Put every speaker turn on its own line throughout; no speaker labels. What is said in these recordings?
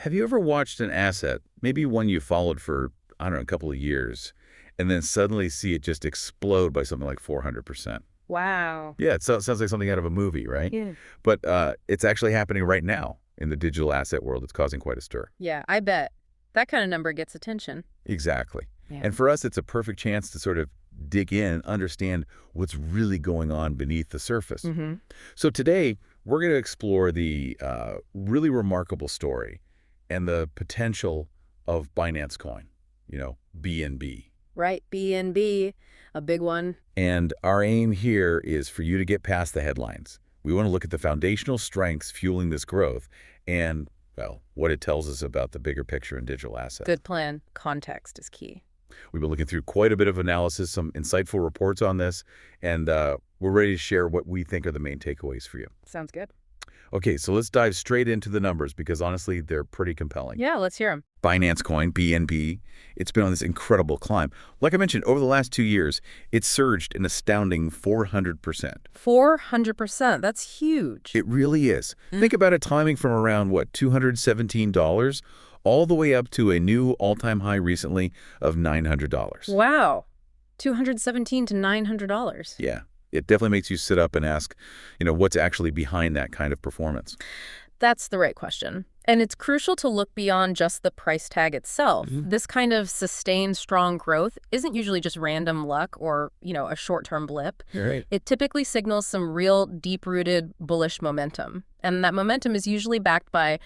Have you ever watched an asset, maybe one you followed for, I don't know, a couple of years, and then suddenly see it just explode by something like 400%?
Wow.
Yeah, sounds like something out of a movie, right?
Yeah.
But it's actually happening right now in the digital asset world. It's causing quite a stir.
Yeah, I bet. That kind of number gets attention.
Exactly.
Yeah.
And for us, it's a perfect chance to sort of dig in, understand what's really going on beneath the surface.
Mm-hmm.
So today, we're going to explore the really remarkable story and the potential of Binance Coin, BNB.
Right, BNB, a big one.
And our aim here is for you to get past the headlines. We want to look at the foundational strengths fueling this growth and, well, what it tells us about the bigger picture in digital assets.
Good plan. Context is key.
We've been looking through quite a bit of analysis, some insightful reports on this, and we're ready to share what we think are the main takeaways for you.
Sounds good.
Okay, so let's dive straight into the numbers because honestly, they're pretty compelling.
Yeah, let's hear them.
Binance Coin, BNB, it's been on this incredible climb. Like I mentioned, over the last 2 years, it's surged an astounding 400%.
400%. That's huge.
It really is. Think about it climbing from around, $217 all the way up to a new all-time high recently of $900.
Wow. $217 to $900.
Yeah. It definitely makes you sit up and ask, what's actually behind that kind of performance.
That's the right question. And it's crucial to look beyond just the price tag itself. This kind of sustained strong growth isn't usually just random luck or, a short-term blip.
You're right.
It typically signals some real deep-rooted bullish momentum. And that momentum is usually backed by,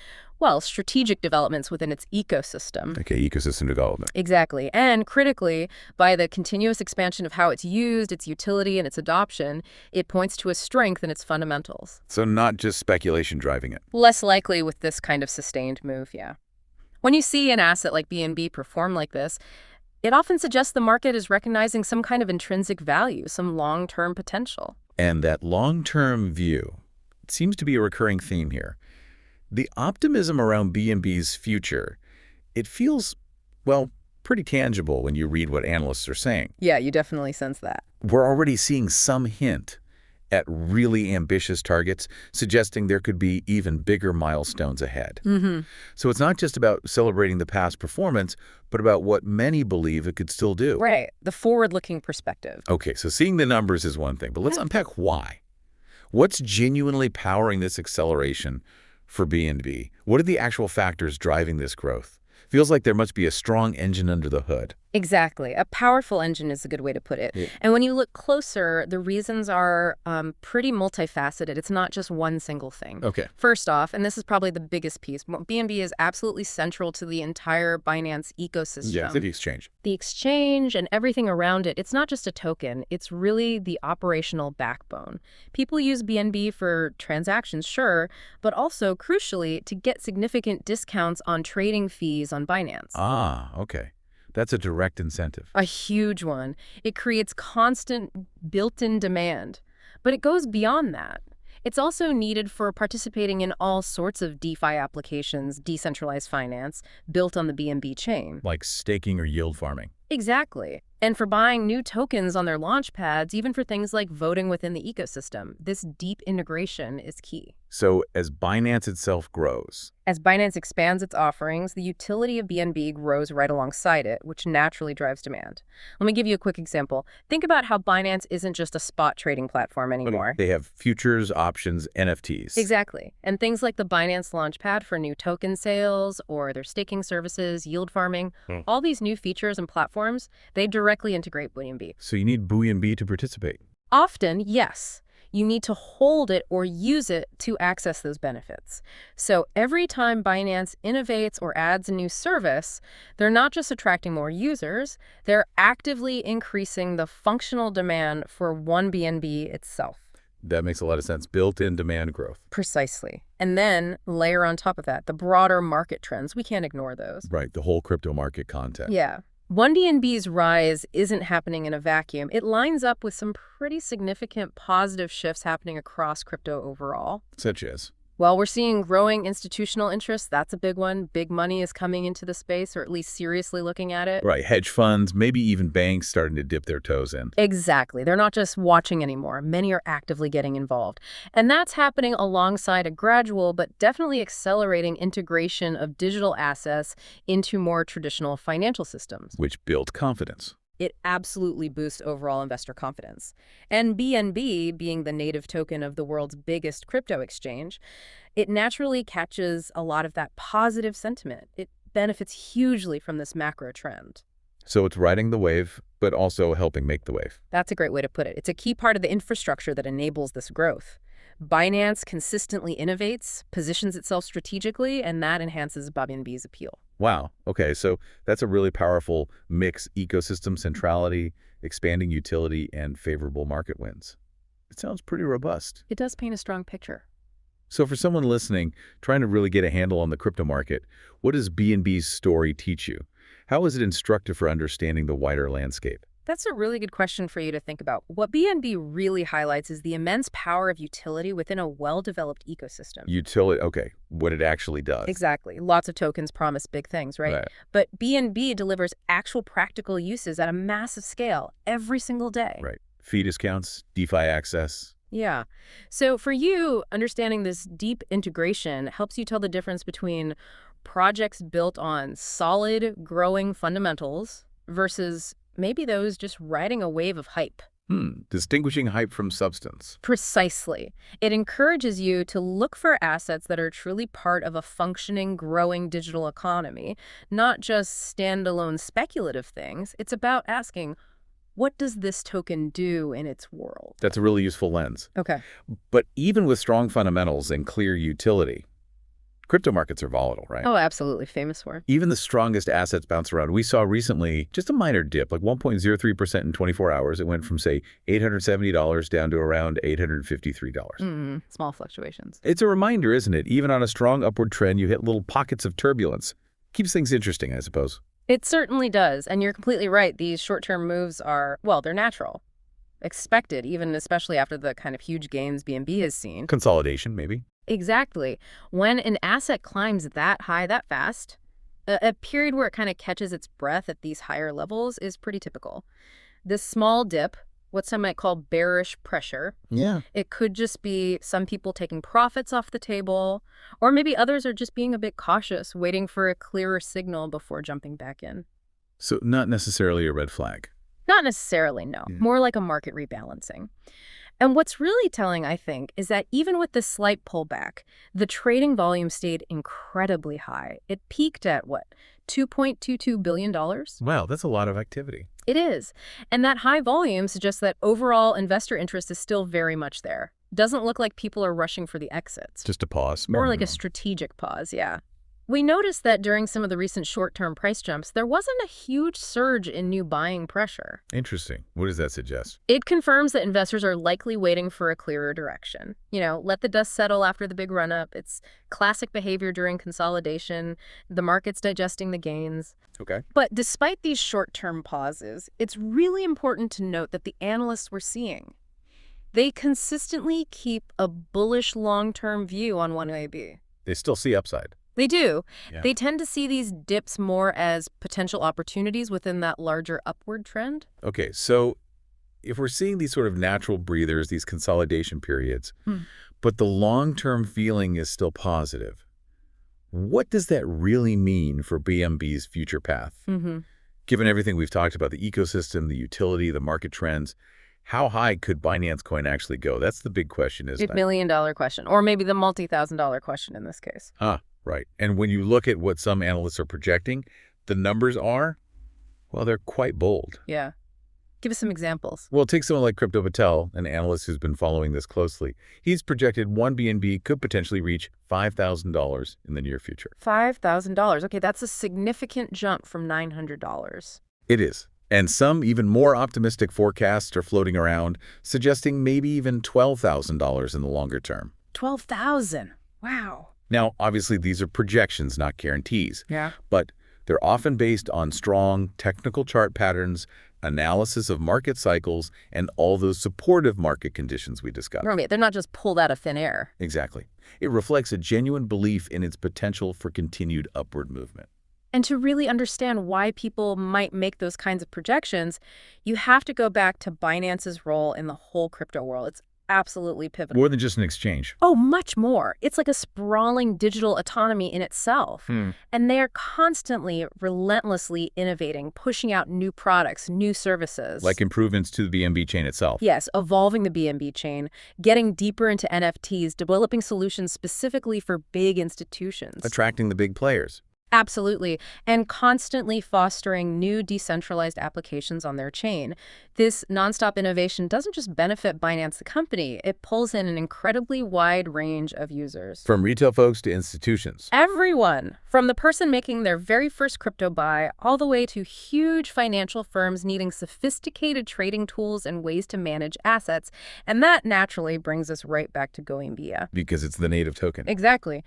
strategic developments within its ecosystem.
Okay, ecosystem development.
Exactly. And critically, by the continuous expansion of how it's used, its utility, and its adoption, it points to a strength in its fundamentals.
So not just speculation driving it.
Less likely with this kind of sustained move, yeah. When you see an asset like BNB perform like this, it often suggests the market is recognizing some kind of intrinsic value, some long-term potential.
And that long-term view seems to be a recurring theme here. The optimism around BNB's future, it feels, pretty tangible when you read what analysts are saying.
Yeah, you definitely sense that.
We're already seeing some hint at really ambitious targets, suggesting there could be even bigger milestones ahead. So it's not just about celebrating the past performance, but about what many believe it could still do.
Right, the forward-looking perspective.
Okay, so seeing the numbers is one thing, but let's unpack why. What's genuinely powering this acceleration for BNB? What are the actual factors driving this growth? Feels like there must be a strong engine under the hood.
Exactly. A powerful engine is a good way to put it.
Yeah.
And when you look closer, the reasons are pretty multifaceted. It's not just one single thing.
Okay.
First off, and this is probably the biggest piece, BNB is absolutely central to the entire Binance ecosystem.
Yeah, the exchange.
The exchange and everything around it, it's not just a token. It's really the operational backbone. People use BNB for transactions, sure, but also, crucially, to get significant discounts on trading fees on Binance.
Ah, okay. That's a direct incentive.
A huge one. It creates constant built-in demand. But it goes beyond that. It's also needed for participating in all sorts of DeFi applications, decentralized finance, built on the BNB chain.
Like staking or yield farming.
Exactly. And for buying new tokens on their launch pads, even for things like voting within the ecosystem, this deep integration is key.
So as Binance itself grows,
As Binance expands its offerings, the utility of BNB grows right alongside it, which naturally drives demand. Let me give you a quick example. Think about how Binance isn't just a spot trading platform anymore.
they have futures, options, NFTs.
Exactly. And things like the Binance Launchpad for new token sales or their staking services, yield farming, all these new features and platforms, they directly integrate BNB.
So you need BNB to participate.
Often, yes. You need to hold it or use it to access those benefits. So every time Binance innovates or adds a new service, they're not just attracting more users, they're actively increasing the functional demand for one BNB itself.
That makes a lot of sense. Built-in demand growth.
Precisely. And then layer on top of that the broader market trends. We can't ignore those.
Right, the whole crypto market context.
Yeah. One BNB's rise isn't happening in a vacuum. It lines up with some pretty significant positive shifts happening across crypto overall.
Such as?
Well, we're seeing growing institutional interest. That's a big one. Big money is coming into the space, or at least seriously looking at it.
Right, hedge funds, maybe even banks starting to dip their toes in.
Exactly. They're not just watching anymore. Many are actively getting involved. And that's happening alongside a gradual but definitely accelerating integration of digital assets into more traditional financial systems.
Which build confidence.
It absolutely boosts overall investor confidence. And BNB, being the native token of the world's biggest crypto exchange, it naturally catches a lot of that positive sentiment. It benefits hugely from this macro trend.
So it's riding the wave, but also helping make the wave.
That's a great way to put it. It's a key part of the infrastructure that enables this growth. Binance consistently innovates, positions itself strategically, and that enhances BNB's appeal.
Wow. Okay, so that's a really powerful mix: ecosystem centrality, expanding utility, and favorable market wins. It sounds pretty robust.
It does paint a strong picture.
So for someone listening, trying to really get a handle on the crypto market, what does BNB's story teach you? How is it instructive for understanding the wider landscape?
That's a really good question for you to think about. What BNB really highlights is the immense power of utility within a well-developed ecosystem.
Utility, okay, what it actually does.
Exactly. Lots of tokens promise big things, right?
Right.
But BNB delivers actual practical uses at a massive scale every single day.
Right. Fee discounts, DeFi access.
Yeah. So for you, understanding this deep integration helps you tell the difference between projects built on solid, growing fundamentals versus maybe those just riding a wave of hype.
Distinguishing hype from substance.
Precisely. It encourages you to look for assets that are truly part of a functioning, growing digital economy, not just standalone speculative things. It's about asking, what does this token do in its world?
That's a really useful lens.
Okay.
But even with strong fundamentals and clear utility, crypto markets are volatile, right?
Oh, absolutely. Famous for.
Even the strongest assets bounce around. We saw recently just a minor dip, like 1.03% in 24 hours. It went from, say, $870 down to around $853.
Small fluctuations.
It's a reminder, isn't it? Even on a strong upward trend, you hit little pockets of turbulence. Keeps things interesting, I suppose.
It certainly does. And you're completely right. These short-term moves are, well, they're natural. Expected, even especially after the kind of huge gains BNB has seen.
Consolidation, maybe.
Exactly. When an asset climbs that high, that fast, a period where it kind of catches its breath at these higher levels is pretty typical. This small dip, what some might call bearish pressure, it could just be some people taking profits off the table, or maybe others are just being a bit cautious, waiting for a clearer signal before jumping back in.
So not necessarily a red flag.
Not necessarily, no. More like a market rebalancing. And what's really telling, I think, is that even with this slight pullback, the trading volume stayed incredibly high. It peaked at, what, $2.22 billion?
Wow, that's a lot of activity.
It is. And that high volume suggests that overall investor interest is still very much there. Doesn't look like people are rushing for the exits.
Just a pause.
More like a strategic pause, yeah. We noticed that during some of the recent short-term price jumps, there wasn't a huge surge in new buying pressure.
Interesting. What does that suggest?
It confirms that investors are likely waiting for a clearer direction. You know, let the dust settle after the big run-up. It's classic behavior during consolidation. The market's digesting the gains.
Okay.
But despite these short-term pauses, it's really important to note that the analysts we're seeing, they consistently keep a bullish long-term view on 1AB.
They still see upside.
They do.
Yeah.
They tend to see these dips more as potential opportunities within that larger upward trend.
Okay, so if we're seeing these sort of natural breathers, these consolidation periods, but the long-term feeling is still positive, what does that really mean for BNB's future path? Given everything we've talked about, the ecosystem, the utility, the market trends, how high could Binance Coin actually go? That's the big question, isn't it?
$1 million question, or maybe the multi-thousand-dollar question in this case.
Right. And when you look at what some analysts are projecting, the numbers are, well, they're quite bold.
Yeah. Give us some examples.
Well, take someone like Crypto Patel, an analyst who's been following this closely. He's projected one BNB could potentially reach $5,000 in the near future.
$5,000. Okay, that's a significant jump from $900.
It is. And some even more optimistic forecasts are floating around, suggesting maybe even $12,000 in the longer term.
12,000. Wow.
Now, obviously, these are projections, not guarantees.
Yeah.
But they're often based on strong technical chart patterns, analysis of market cycles, and all those supportive market conditions we discussed.
Right, they're not just pulled out of thin air.
Exactly. It reflects a genuine belief in its potential for continued upward movement.
And to really understand why people might make those kinds of projections, you have to go back to Binance's role in the whole crypto world. It's absolutely pivotal.
More than just an exchange.
Oh, much more. It's like a sprawling digital autonomy in itself. And they are constantly, relentlessly innovating, pushing out new products, new services.
Like improvements to the BNB chain itself.
Yes, evolving the BNB chain, getting deeper into NFTs, developing solutions specifically for big institutions.
Attracting the big players.
Absolutely, and constantly fostering new decentralized applications on their chain. This nonstop innovation doesn't just benefit Binance the company, it pulls in an incredibly wide range of users.
From retail folks to institutions.
Everyone, from the person making their very first crypto buy, all the way to huge financial firms needing sophisticated trading tools and ways to manage assets. And that naturally brings us right back to Goimbia.
Because it's the native token.
Exactly.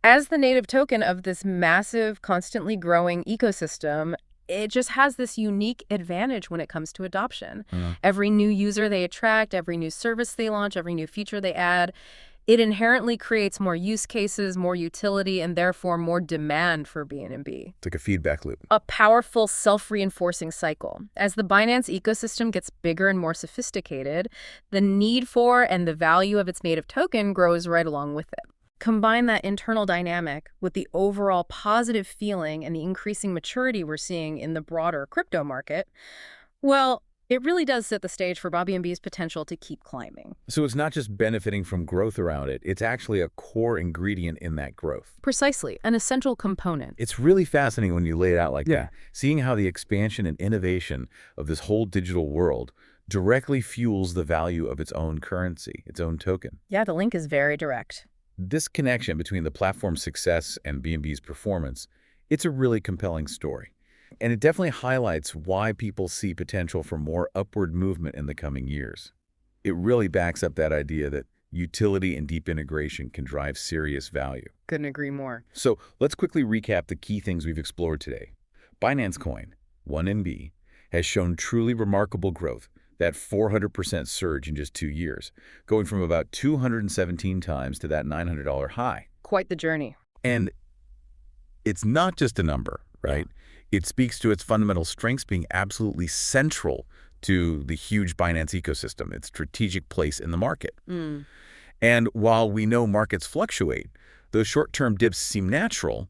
As the native token of this massive, constantly growing ecosystem, it just has this unique advantage when it comes to adoption. Every new user they attract, every new service they launch, every new feature they add, it inherently creates more use cases, more utility, and therefore more demand for BNB.
It's like a feedback loop.
A powerful self-reinforcing cycle. As the Binance ecosystem gets bigger and more sophisticated, the need for and the value of its native token grows right along with it. Combine that internal dynamic with the overall positive feeling and the increasing maturity we're seeing in the broader crypto market, well, it really does set the stage for BNB's potential to keep climbing.
So it's not just benefiting from growth around it, it's actually a core ingredient in that growth.
Precisely, an essential component.
It's really fascinating when you lay it out like that, seeing how the expansion and innovation of this whole digital world directly fuels the value of its own currency, its own token.
Yeah, the link is very direct.
This connection between the platform's success and BNB's performance, it's a really compelling story. And it definitely highlights why people see potential for more upward movement in the coming years. It really backs up that idea that utility and deep integration can drive serious value.
Couldn't agree more.
So let's quickly recap the key things we've explored today. Binance Coin, 1NB, has shown truly remarkable growth. That 400% surge in just 2 years, going from about 217 times to that $900 high.
Quite the journey.
And it's not just a number, right? It speaks to its fundamental strengths being absolutely central to the huge Binance ecosystem, its strategic place in the market. And while we know markets fluctuate, those short-term dips seem natural.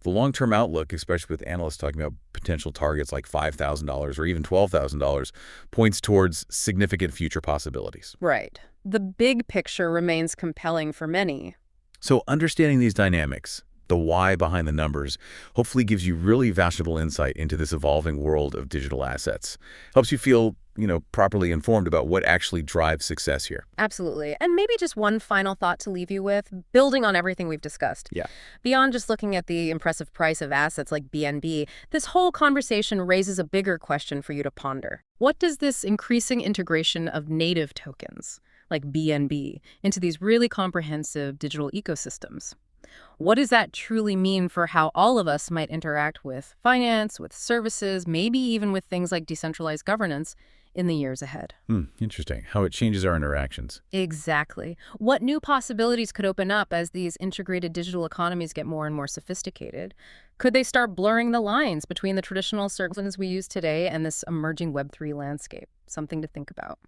The long-term outlook, especially with analysts talking about potential targets like $5,000 or even $12,000, points towards significant future possibilities.
Right. The big picture remains compelling for many.
So understanding these dynamics, the why behind the numbers, hopefully gives you really valuable insight into this evolving world of digital assets. Helps you feel, properly informed about what actually drives success here.
Absolutely. And maybe just one final thought to leave you with, building on everything we've discussed.
Yeah.
Beyond just looking at the impressive price of assets like BNB, this whole conversation raises a bigger question for you to ponder. What does this increasing integration of native tokens, like BNB, into these really comprehensive digital ecosystems? What does that truly mean for how all of us might interact with finance, with services, maybe even with things like decentralized governance in the years ahead?
Interesting. How it changes our interactions.
Exactly. What new possibilities could open up as these integrated digital economies get more and more sophisticated? Could they start blurring the lines between the traditional services we use today and this emerging Web3 landscape? Something to think about.